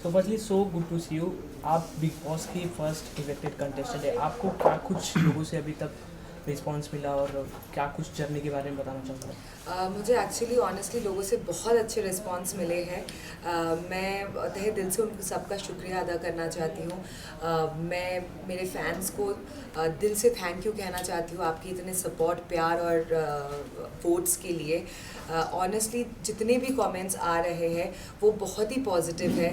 तो firstly so good to see you. आप Bigg Boss की फर्स्ट इलेक्टेड कंटेस्टेंट है। आपको क्या कुछ लोगों से अभी तक रिस्पांस मिला और क्या कुछ जर्नी के बारे में बताना चाहता हूँ? मुझे एक्चुअली ऑनेस्टली लोगों से बहुत अच्छे रिस्पांस मिले हैं। मैं तहे दिल से उनको सबका शुक्रिया अदा करना चाहती हूँ। मैं मेरे फैंस को दिल से थैंक यू कहना चाहती हूँ आपके इतने सपोर्ट, प्यार और वोट्स के लिए। ऑनेस्टली जितने भी कमेंट्स आ रहे हैं वो बहुत ही पॉजिटिव है।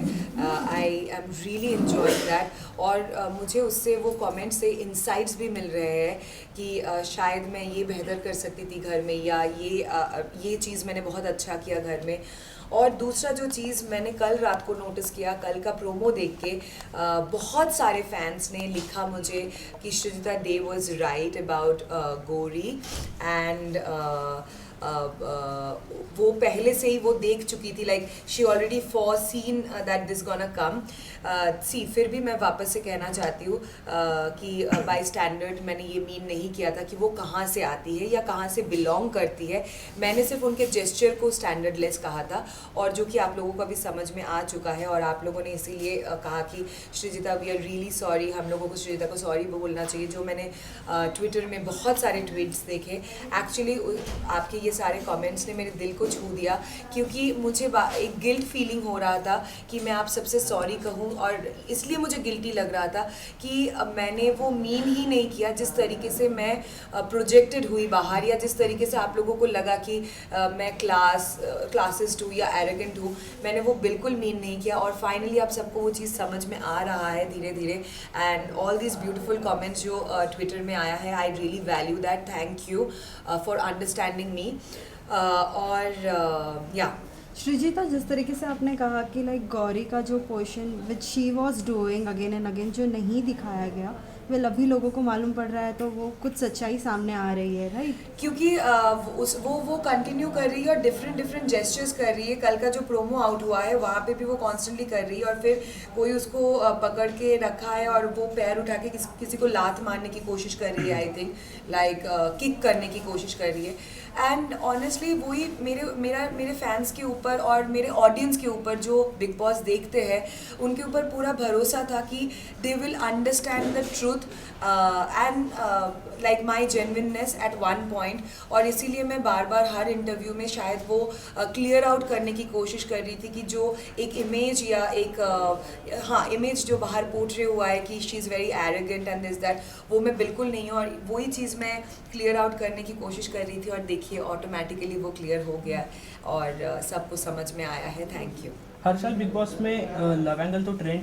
I am really enjoying that. और मुझे उससे वो कमेंट्स से इंसाइट्स भी मिल रहे हैं कि शायद मैं ये बेहतर कर सकती थी घर में, या ये चीज़ मैंने बहुत अच्छा किया घर में। और दूसरा जो चीज़ मैंने कल रात को नोटिस किया, कल का प्रोमो देख के बहुत सारे फैंस ने लिखा मुझे कि Srijita Dey was right about Gauri. And वो पहले से ही वो देख चुकी थी, like she already foreseen that this gonna come. See फिर भी मैं वापस से कहना चाहती हूँ कि बाय स्टैंडर्ड मैंने ये मीन नहीं किया था कि वो कहाँ से आती है या कहाँ से बिलोंग करती है। मैंने सिर्फ उनके जेस्चर को स्टैंडर्डलेस कहा था, और जो कि आप लोगों को अभी समझ में आ चुका है। और आप लोगों ने इसीलिए कहा कि Shrijita we are really sorry, हम लोगों को श्रीजिता को सॉरी बोलना चाहिए। जो मैंने ट्विटर में बहुत सारे ट्वीट्स देखे, एक्चुअली आपके ये सारे कमेंट्स ने मेरे दिल को छू दिया, क्योंकि मुझे एक गिल्ट फीलिंग हो रहा था कि मैं आप सबसे सॉरी कहूँ। और इसलिए मुझे गिल्टी लग रहा था कि मैंने वो मीन ही नहीं किया जिस तरीके से मैं प्रोजेक्टेड हुई बाहर, या जिस तरीके से आप लोगों को लगा कि मैं क्लासिस्ट हूँ या एरोगेंट हूँ। मैंने वो बिल्कुल मीन नहीं किया। और फाइनली आप सबको वो चीज़ समझ में आ रहा है धीरे धीरे। And all this beautiful comments जो ट्विटर में आया है, I really value that. Thank you for understanding me. और या श्रीजिता, जिस तरीके से आपने कहा कि लाइक गौरी का जो portion which she was doing again and again जो नहीं दिखाया गया, वेल अभी लोगों को मालूम पड़ रहा है, तो वो कुछ सच्चाई सामने आ रही है, राइट? क्योंकि वो कंटिन्यू कर रही है और डिफरेंट जेस्चर्स कर रही है। कल का जो प्रोमो आउट हुआ है वहाँ पे भी वो कॉन्स्टेंटली कर रही है, और फिर कोई उसको पकड़ के रखा है और वो पैर उठा के किसी को लात मारने की कोशिश कर रही है, आई थिंक लाइक किक करने की कोशिश कर रही है। एंड ऑनेस्टली वही मेरे फैंस के ऊपर और मेरे ऑडियंस के ऊपर जो बिग बॉस देखते हैं उनके ऊपर पूरा भरोसा था कि they will understand the truth and like my genuineness at one point. और इसीलिए मैं बार बार हर इंटरव्यू में शायद वो क्लियर आउट करने की कोशिश कर रही थी कि जो एक इमेज या एक इमेज जो बाहर पोर्ट्रे हुआ है कि she is very arrogant and this that, वो मैं बिल्कुल नहीं हूँ। और वही चीज़ मैं क्लियर आउट करने की कोशिश कर रही थी, और देखिए ऑटोमेटिकली वो क्लियर हो गया और सबको समझ में आया है। Thank you. हर साल बिग बॉस में लव एंगल तो ट्रेंड